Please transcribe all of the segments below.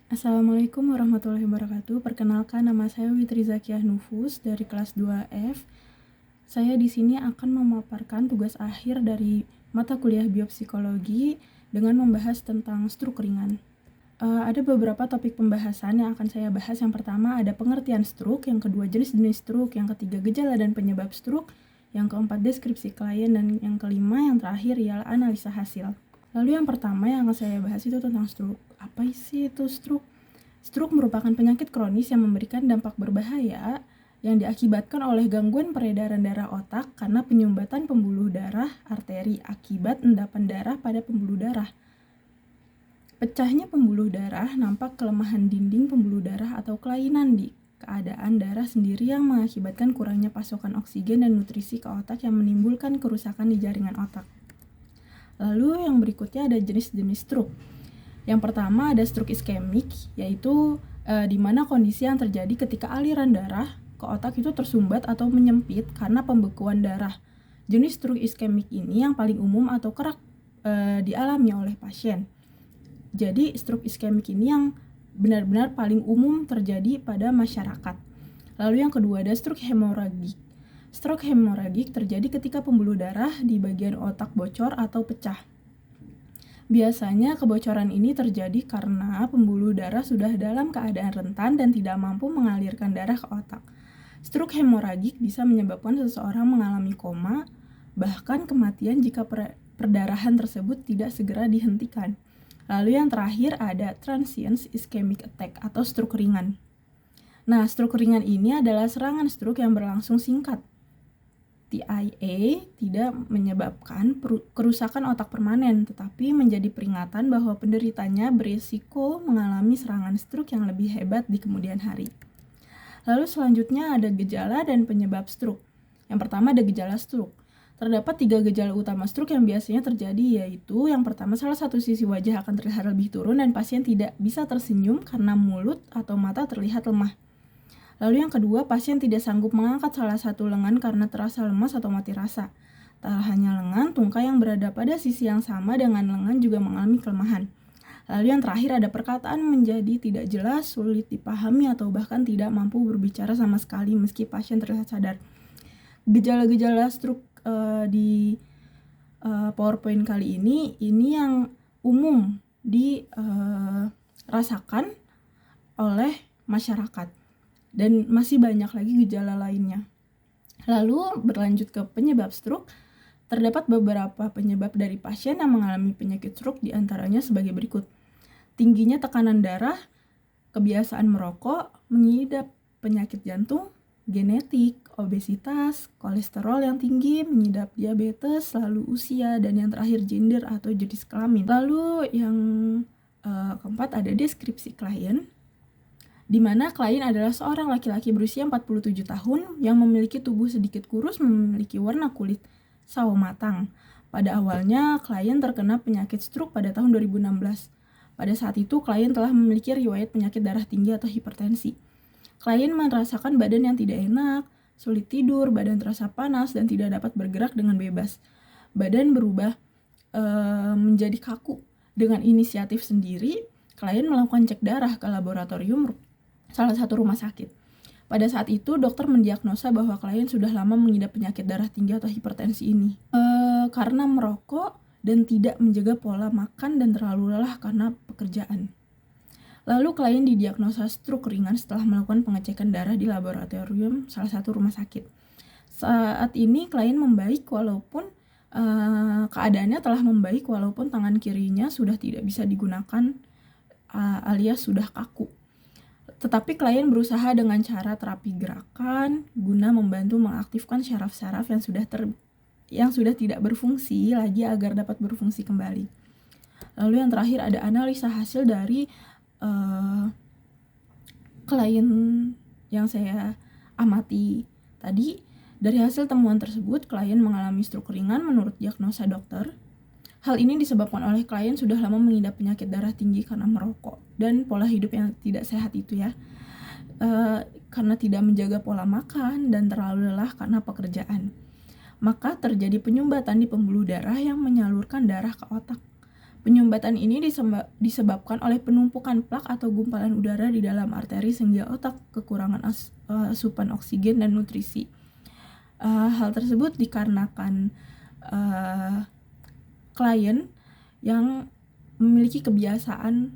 Assalamualaikum warahmatullahi wabarakatuh. Perkenalkan, nama saya Witri Zakiah Nufus dari kelas 2F. Saya di sini akan memaparkan tugas akhir dari mata kuliah biopsikologi dengan membahas tentang struk ringan. Ada beberapa topik pembahasan yang akan saya bahas. Yang pertama ada pengertian struk, yang kedua jenis-jenis struk, yang ketiga gejala dan penyebab struk, yang keempat deskripsi klien, dan yang kelima yang terakhir ialah analisa hasil. Lalu yang pertama yang akan saya bahas itu tentang struk. Apa sih itu struk? Struk merupakan penyakit kronis yang memberikan dampak berbahaya yang diakibatkan oleh gangguan peredaran darah otak karena penyumbatan pembuluh darah arteri akibat endapan darah pada pembuluh darah. Pecahnya pembuluh darah nampak kelemahan dinding pembuluh darah atau kelainan di keadaan darah sendiri yang mengakibatkan kurangnya pasokan oksigen dan nutrisi ke otak yang menimbulkan kerusakan di jaringan otak. Lalu yang berikutnya ada jenis-jenis stroke. Yang pertama ada stroke iskemik, yaitu di mana kondisi yang terjadi ketika aliran darah ke otak itu tersumbat atau menyempit karena pembekuan darah. Jenis stroke iskemik ini yang paling umum atau kerap dialami oleh pasien. Jadi stroke iskemik ini yang benar-benar paling umum terjadi pada masyarakat. Lalu yang kedua ada stroke hemoragik. Stroke hemoragik terjadi ketika pembuluh darah di bagian otak bocor atau pecah. Biasanya kebocoran ini terjadi karena pembuluh darah sudah dalam keadaan rentan dan tidak mampu mengalirkan darah ke otak. Stroke hemoragik bisa menyebabkan seseorang mengalami koma, bahkan kematian jika perdarahan tersebut tidak segera dihentikan. Lalu yang terakhir ada transient ischemic attack atau stroke ringan. Nah, stroke ringan ini adalah serangan stroke yang berlangsung singkat. TIA tidak menyebabkan kerusakan otak permanen, tetapi menjadi peringatan bahwa penderitanya berisiko mengalami serangan stroke yang lebih hebat di kemudian hari. Lalu selanjutnya ada gejala dan penyebab stroke. Yang pertama ada gejala stroke. Terdapat 3 gejala utama stroke yang biasanya terjadi, yaitu yang pertama salah satu sisi wajah akan terlihat lebih turun dan pasien tidak bisa tersenyum karena mulut atau mata terlihat lemah. Lalu yang kedua, pasien tidak sanggup mengangkat salah satu lengan karena terasa lemas atau mati rasa. Tak hanya lengan, tungkai yang berada pada sisi yang sama dengan lengan juga mengalami kelemahan. Lalu yang terakhir ada perkataan menjadi tidak jelas, sulit dipahami, atau bahkan tidak mampu berbicara sama sekali meski pasien terlihat sadar. Gejala-gejala stroke di PowerPoint kali ini yang umum dirasakan oleh masyarakat. Dan masih banyak lagi gejala lainnya. Lalu berlanjut ke penyebab stroke, terdapat beberapa penyebab dari pasien yang mengalami penyakit stroke, diantaranya sebagai berikut. Tingginya tekanan darah, kebiasaan merokok, mengidap penyakit jantung, genetik, obesitas, kolesterol yang tinggi, mengidap diabetes, lalu usia, dan yang terakhir gender atau jenis kelamin. Lalu yang keempat ada deskripsi klien, di mana klien adalah seorang laki-laki berusia 47 tahun yang memiliki tubuh sedikit kurus, memiliki warna kulit sawo matang. Pada awalnya, klien terkena penyakit stroke pada tahun 2016. Pada saat itu, klien telah memiliki riwayat penyakit darah tinggi atau hipertensi. Klien merasakan badan yang tidak enak, sulit tidur, badan terasa panas, dan tidak dapat bergerak dengan bebas. Badan berubah menjadi kaku. Dengan inisiatif sendiri, klien melakukan cek darah ke laboratorium salah satu rumah sakit. Pada saat itu, dokter mendiagnosa bahwa klien sudah lama mengidap penyakit darah tinggi atau hipertensi ini. Karena merokok dan tidak menjaga pola makan dan terlalu lelah karena pekerjaan. Lalu klien didiagnosa stroke ringan setelah melakukan pengecekan darah di laboratorium salah satu rumah sakit. Saat ini klien membaik walaupun keadaannya telah membaik walaupun tangan kirinya sudah tidak bisa digunakan alias sudah kaku. Tetapi klien berusaha dengan cara terapi gerakan guna membantu mengaktifkan syaraf-syaraf yang sudah tidak berfungsi lagi agar dapat berfungsi kembali. Lalu yang terakhir ada analisa hasil dari klien yang saya amati tadi. Dari hasil temuan tersebut, klien mengalami stroke ringan menurut diagnosa dokter. Hal ini disebabkan oleh klien sudah lama mengidap penyakit darah tinggi karena merokok dan pola hidup yang tidak sehat itu ya. Karena tidak menjaga pola makan dan terlalu lelah karena pekerjaan. Maka terjadi penyumbatan di pembuluh darah yang menyalurkan darah ke otak. Penyumbatan ini disebabkan oleh penumpukan plak atau gumpalan udara di dalam arteri sehingga otak kekurangan asupan oksigen dan nutrisi. Hal tersebut dikarenakan klien yang memiliki kebiasaan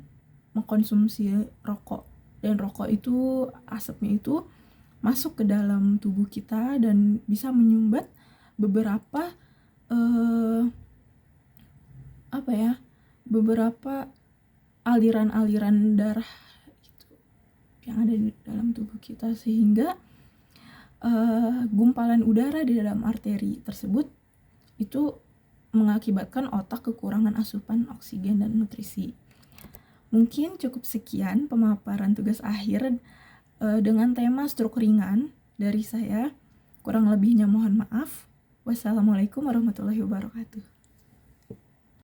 mengkonsumsi rokok, dan rokok itu asapnya itu masuk ke dalam tubuh kita dan bisa menyumbat beberapa aliran-aliran darah gitu yang ada di dalam tubuh kita, sehingga gumpalan udara di dalam arteri tersebut itu mengakibatkan otak kekurangan asupan oksigen dan nutrisi. Mungkin cukup sekian pemaparan tugas akhir dengan tema stroke ringan dari saya. Kurang lebihnya mohon maaf. Wassalamualaikum warahmatullahi wabarakatuh.